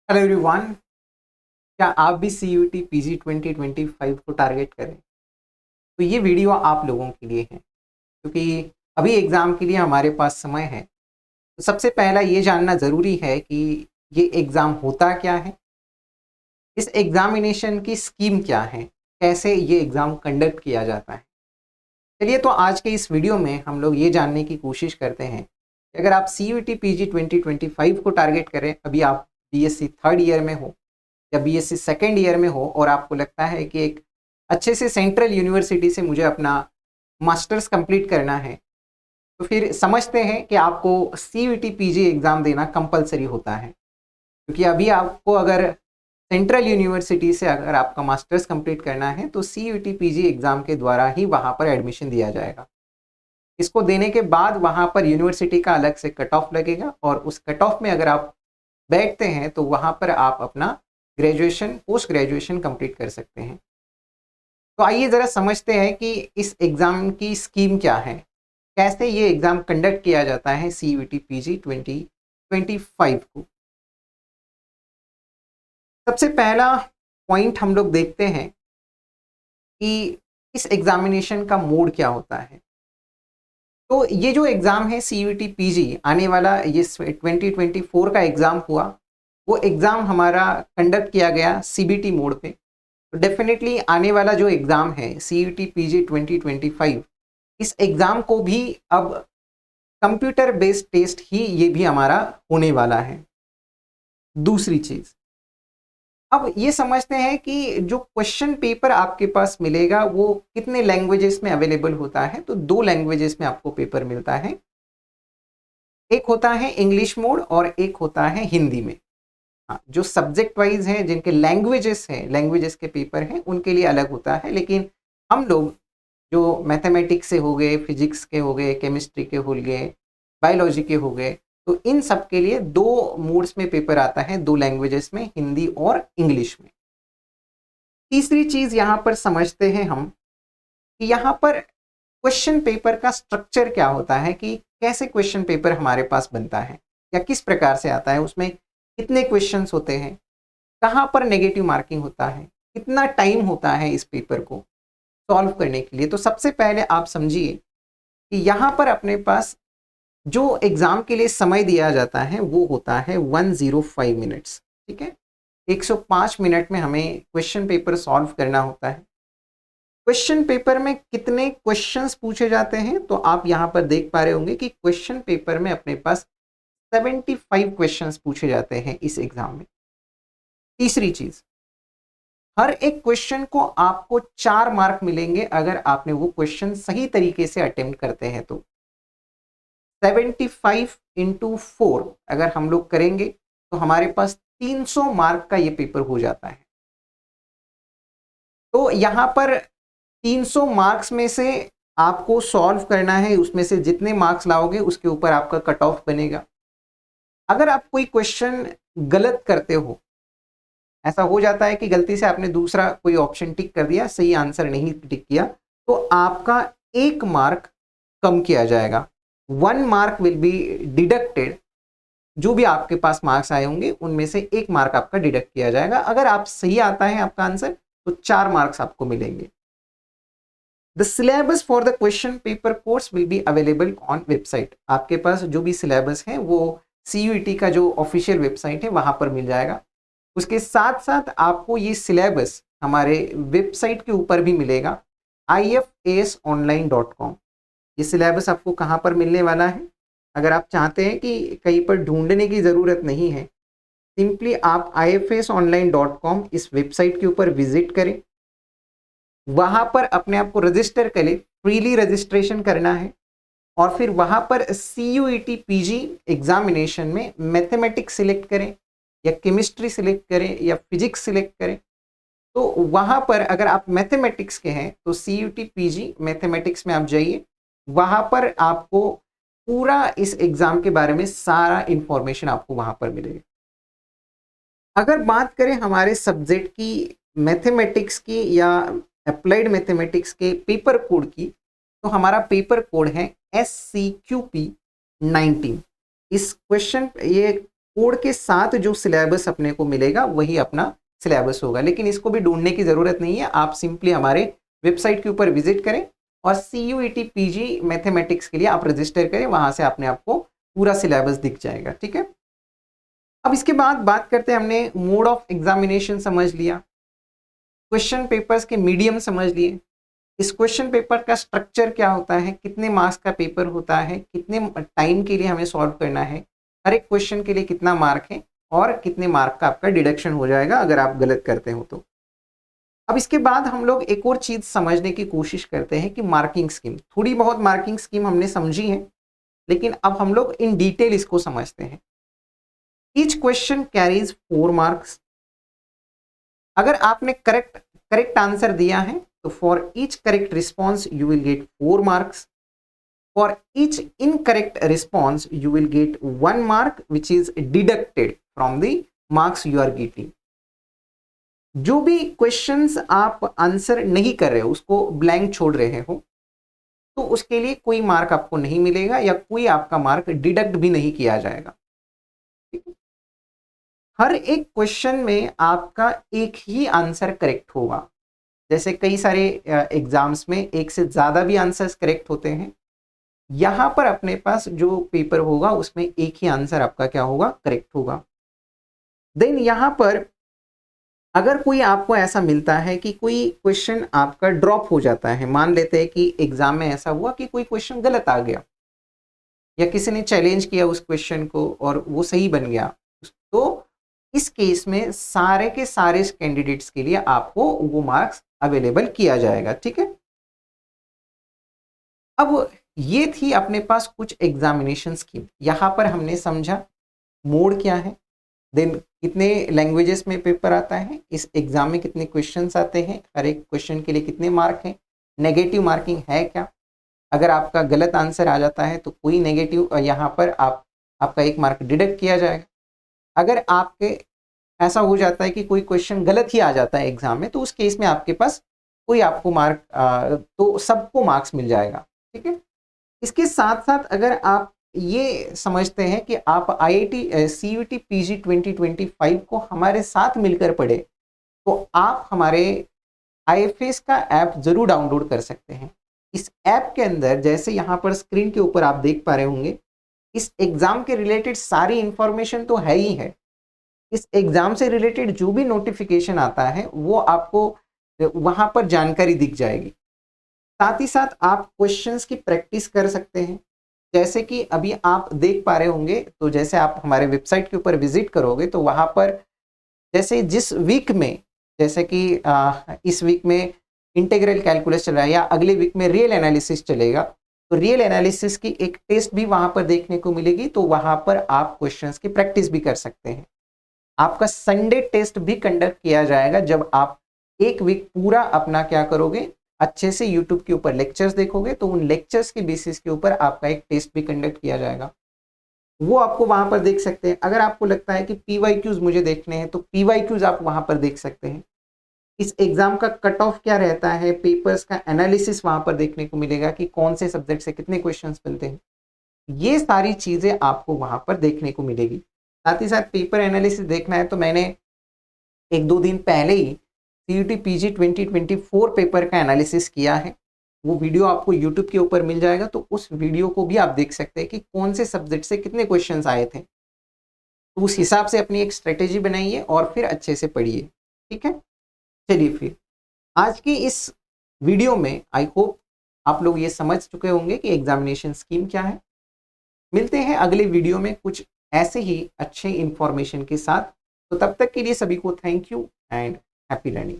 Hello everyone. क्या आप भी CUET PG 2025 को टारगेट करें? तो ये वीडियो आप लोगों के लिए है, क्योंकि अभी एग्ज़ाम के लिए हमारे पास समय है। तो सबसे पहला ये जानना ज़रूरी है कि ये एग्ज़ाम होता क्या है, इस एग्ज़ामिनेशन की स्कीम क्या है, कैसे ये एग्ज़ाम कंडक्ट किया जाता है। चलिए, तो आज के इस वीडियो में हम लोग ये जानने की कोशिश करते हैं कि अगर आप CUET PG 2025 को टारगेट करें, अभी आप BSc थर्ड ईयर में हो या BSc सेकेंड ईयर में हो और आपको लगता है कि एक अच्छे से सेंट्रल यूनिवर्सिटी से मुझे अपना मास्टर्स कंप्लीट करना है, तो फिर समझते हैं कि आपको CUET PG एग्ज़ाम देना कंपलसरी होता है। क्योंकि अभी आपको अगर सेंट्रल यूनिवर्सिटी से अगर आपका मास्टर्स कंप्लीट करना है तो CUET PG एग्ज़ाम के द्वारा ही वहाँ पर एडमिशन दिया जाएगा। इसको देने के बाद वहाँ पर यूनिवर्सिटी का अलग से कट ऑफ लगेगा और उस कट ऑफ में अगर आप बैठते हैं तो वहाँ पर आप अपना ग्रेजुएशन, पोस्ट ग्रेजुएशन कंप्लीट कर सकते हैं। तो आइए ज़रा समझते हैं कि इस एग्ज़ाम की स्कीम क्या है, कैसे ये एग्ज़ाम कंडक्ट किया जाता है CUET PG 2025 को। सबसे पहला पॉइंट हम लोग देखते हैं कि इस एग्ज़ामिनेशन का मोड क्या होता है। तो ये जो एग्ज़ाम है CUET PG आने वाला ये 2024 का एग्ज़ाम हुआ, वो एग्ज़ाम हमारा कंडक्ट किया गया CBT मोड पे। तो डेफिनेटली आने वाला जो एग्ज़ाम है CUET PG 2025, इस एग्ज़ाम को भी अब कंप्यूटर बेस्ड टेस्ट ही ये भी हमारा होने वाला है। दूसरी चीज़, अब ये समझते हैं कि जो क्वेश्चन पेपर आपके पास मिलेगा वो कितने लैंग्वेजेस में अवेलेबल होता है। तो 2 लैंग्वेजेस में आपको पेपर मिलता है, एक होता है इंग्लिश मोड और एक होता है हिंदी में। हाँ, जो सब्जेक्ट वाइज हैं, जिनके लैंग्वेजेस हैं, लैंग्वेजेस के पेपर हैं, उनके लिए अलग होता है। लेकिन हम लोग जो मैथमेटिक्स से हो गए, फिजिक्स के हो गए, केमिस्ट्री के हो गए, बायोलॉजी के हो गए, तो इन सब के लिए 2 मोड्स में पेपर आता है, 2 लैंग्वेजेस में, हिंदी और इंग्लिश में। तीसरी चीज़ यहाँ पर समझते हैं हम कि यहाँ पर क्वेश्चन पेपर का स्ट्रक्चर क्या होता है, कि कैसे क्वेश्चन पेपर हमारे पास बनता है या किस प्रकार से आता है, उसमें कितने क्वेश्चंस होते हैं, कहाँ पर नेगेटिव मार्किंग होता है, कितना टाइम होता है इस पेपर को सॉल्व करने के लिए। तो सबसे पहले आप समझिए कि यहाँ पर अपने पास जो एग्ज़ाम के लिए समय दिया जाता है वो होता है 105 मिनट्स। ठीक है, 105 मिनट में हमें क्वेश्चन पेपर सॉल्व करना होता है। क्वेश्चन पेपर में कितने क्वेश्चंस पूछे जाते हैं, तो आप यहाँ पर देख पा रहे होंगे कि क्वेश्चन पेपर में अपने पास 75 क्वेश्चंस पूछे जाते हैं इस एग्ज़ाम में। तीसरी चीज़, हर एक क्वेश्चन को आपको 4 मार्क मिलेंगे अगर आपने वो क्वेश्चन सही तरीके से अटेम्प्ट करते हैं। तो 75 इंटू 4 अगर हम लोग करेंगे तो हमारे पास 300 मार्क का ये पेपर हो जाता है। तो यहाँ पर 300 मार्क्स में से आपको सॉल्व करना है, उसमें से जितने मार्क्स लाओगे उसके ऊपर आपका कट ऑफ बनेगा। अगर आप कोई क्वेश्चन गलत करते हो, ऐसा हो जाता है कि गलती से आपने दूसरा कोई ऑप्शन टिक कर दिया, सही आंसर नहीं टिक किया, तो आपका 1 मार्क कम किया जाएगा। 1 मार्क विल बी डिडक्टेड। जो भी आपके पास मार्क्स आए होंगे उनमें से 1 मार्क आपका डिडक्ट किया जाएगा। अगर आप सही आता है आपका आंसर तो 4 मार्क्स आपको मिलेंगे। The syllabus for the question paper course will be available on website. आपके पास जो भी सिलेबस है वो CUET का जो ऑफिशियल वेबसाइट है वहां पर मिल जाएगा। उसके साथ साथ आपको ये सिलेबस हमारे वेबसाइट के ऊपर भी मिलेगा, ifasonline.com। ये सिलेबस आपको कहाँ पर मिलने वाला है, अगर आप चाहते हैं कि कहीं पर ढूंढने की ज़रूरत नहीं है, सिंपली आप ifasonline.com इस वेबसाइट के ऊपर विजिट करें, वहाँ पर अपने आप को रजिस्टर करें, फ्रीली रजिस्ट्रेशन करना है और फिर वहाँ पर CUET PG एग्जामिनेशन में मैथमेटिक्स सिलेक्ट करें या केमिस्ट्री सिलेक्ट करें या फिजिक्स सिलेक्ट करें। तो वहाँ पर अगर आप मैथमेटिक्स के हैं तो CUET PG मैथमेटिक्स में आप जाइए, वहाँ पर आपको पूरा इस एग्ज़ाम के बारे में सारा इंफॉर्मेशन आपको वहाँ पर मिलेगा। अगर बात करें हमारे सब्जेक्ट की, मैथमेटिक्स की या अप्लाइड मैथमेटिक्स के पेपर कोड की, तो हमारा पेपर कोड है SCQP 19। इस क्वेश्चन ये कोड के साथ जो सिलेबस अपने को मिलेगा वही अपना सिलेबस होगा, लेकिन इसको भी ढूंढने की ज़रूरत नहीं है। आप सिंपली हमारे वेबसाइट के ऊपर विजिट करें और CUET PG मैथमेटिक्स के लिए आप रजिस्टर करें, वहां से अपने आपको पूरा सिलेबस दिख जाएगा। ठीक है, अब इसके बाद बात करते हैं, हमने मोड ऑफ एग्जामिनेशन समझ लिया, क्वेश्चन पेपर्स के मीडियम समझ लिए, इस क्वेश्चन पेपर का स्ट्रक्चर क्या होता है, कितने मार्क्स का पेपर होता है, कितने टाइम के लिए हमें सॉल्व करना है, हर एक क्वेश्चन के लिए कितना मार्क है और कितने मार्क का आपका डिडक्शन हो जाएगा अगर आप गलत करते हो तो। अब इसके बाद हम लोग एक और चीज समझने की कोशिश करते हैं कि मार्किंग स्कीम, थोड़ी बहुत मार्किंग स्कीम हमने समझी है, लेकिन अब हम लोग इन डिटेल इसको समझते हैं। Each question carries 4 marks. अगर आपने करेक्ट आंसर दिया है तो for each correct response you will get 4 marks, for each incorrect response you will get 1 mark which is deducted from the marks you are getting. जो भी questions आप answer नहीं कर रहे हो, उसको ब्लैंक छोड़ रहे हो, तो उसके लिए कोई मार्क आपको नहीं मिलेगा या कोई आपका मार्क डिडक्ट भी नहीं किया जाएगा। ठीक है, हर एक क्वेश्चन में आपका एक ही आंसर करेक्ट होगा। जैसे कई सारे एग्जाम्स में एक से ज्यादा भी आंसर्स करेक्ट होते हैं, यहां पर अपने पास जो पेपर होगा उसमें एक ही आंसर आपका क्या होगा, करेक्ट होगा। देन यहां पर अगर कोई आपको ऐसा मिलता है कि कोई क्वेश्चन आपका ड्रॉप हो जाता है, मान लेते हैं कि एग्जाम में ऐसा हुआ कि कोई क्वेश्चन गलत आ गया या किसी ने चैलेंज किया उस क्वेश्चन को और वो सही बन गया, तो इस केस में सारे के सारे कैंडिडेट्स के लिए आपको वो मार्क्स अवेलेबल किया जाएगा। ठीक है, अब ये थी अपने पास कुछ एग्जामिनेशन स्कीम। यहां पर हमने समझा मोड क्या है, देन कितने लैंग्वेजेस में पेपर आता है, इस एग्जाम में कितने क्वेश्चंस आते हैं, हर एक क्वेश्चन के लिए कितने मार्क हैं, नेगेटिव मार्किंग है क्या, अगर आपका गलत आंसर आ जाता है तो कोई नेगेटिव यहाँ पर आपका 1 मार्क डिडक्ट किया जाएगा। अगर आपके ऐसा हो जाता है कि कोई क्वेश्चन गलत ही आ जाता है एग्जाम में, तो उस केस में आपके पास कोई आपको मार्क तो सबको मार्क्स मिल जाएगा। ठीक है, इसके साथ साथ अगर आप ये समझते हैं कि आप IIT CUET PG 2025 को हमारे साथ मिलकर पढ़े, तो आप हमारे IFS का ऐप जरूर डाउनलोड कर सकते हैं। इस ऐप के अंदर जैसे यहाँ पर स्क्रीन के ऊपर आप देख पा रहे होंगे, इस एग्जाम के रिलेटेड सारी इंफॉर्मेशन तो है ही है। इस एग्जाम से रिलेटेड जो भी नोटिफिकेशन आता है वो आपको वहां पर जानकारी दिख जाएगी। साथ ही साथ आप क्वेश्चंस की प्रैक्टिस कर सकते हैं, जैसे कि अभी आप देख पा रहे होंगे। तो जैसे आप हमारे वेबसाइट के ऊपर विजिट करोगे तो वहां पर जैसे जिस वीक में, जैसे कि इस वीक में इंटीग्रल कैलकुलस चल रहा है या अगले वीक में रियल एनालिसिस चलेगा, तो रियल एनालिसिस की एक टेस्ट भी वहां पर देखने को मिलेगी, तो वहां पर आप क्वेश्चंस की प्रैक्टिस भी कर सकते हैं। आपका संडे टेस्ट भी कंडक्ट किया जाएगा, जब आप एक वीक पूरा अपना क्या करोगे, अच्छे से यूट्यूब के ऊपर लेक्चर्स देखोगे, तो उन लेक्चर्स के बेसिस के ऊपर आपका एक टेस्ट भी कंडक्ट किया जाएगा, वो आपको वहां पर देख सकते हैं। अगर आपको लगता है कि PYQs मुझे देखने हैं तो PYQs आप वहां पर देख सकते हैं। इस एग्जाम का कट ऑफ क्या रहता है, पेपर्स का एनालिसिस वहां पर देखने को मिलेगा कि कौन से सब्जेक्ट से कितने क्वेश्चंस बनते हैं, ये सारी चीजें आपको वहां पर देखने को मिलेगी। साथ ही साथ पेपर एनालिसिस देखना है तो मैंने 1-2 दिन पहले ही CUET PG 2024 पेपर का एनालिसिस किया है, वो वीडियो आपको यूट्यूब के ऊपर मिल जाएगा, तो उस वीडियो को भी आप देख सकते हैं कि कौन से सब्जेक्ट से कितने क्वेश्चंस आए थे। तो उस हिसाब से अपनी एक स्ट्रेटेजी बनाइए और फिर अच्छे से पढ़िए। ठीक है, चलिए फिर आज की इस वीडियो में आई होप आप लोग ये समझ चुके होंगे कि एग्जामिनेशन स्कीम क्या है। मिलते हैं अगले वीडियो में कुछ ऐसे ही अच्छे इंफॉर्मेशन के साथ। तो तब तक के लिए सभी को thank you and happy learning.